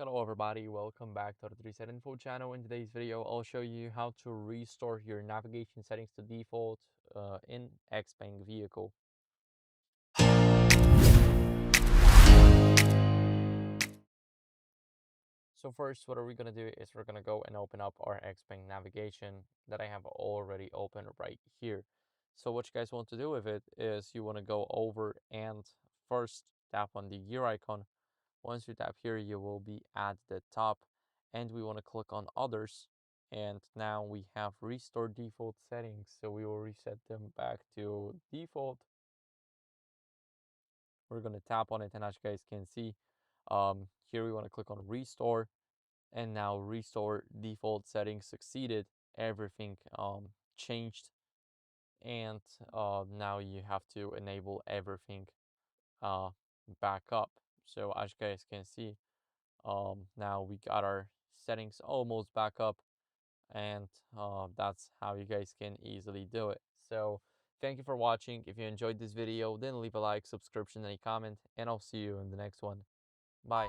Hello everybody, welcome back to the 3 Info channel. In today's video, I'll show you how to restore your navigation settings to default in XPeng vehicle. So first, what are we going to do is we're going to go and open up our XPeng navigation that I have already opened right here. So what you guys want to do with it is you want to go over and first tap on the gear icon. Once you tap here, you will be at the top and we want to click on others. And now we have restore default settings. So we will reset them back to default. We're going to tap on it, and as you guys can see, here we want to click on restore, and now restore default settings succeeded. Everything changed, and now you have to enable everything uh, back up. So as you guys can see, now we got our settings almost back up, and that's how you guys can easily do it. So thank you for watching. If you enjoyed this video, then leave a like, subscription, and a comment, and I'll see you in the next one. Bye.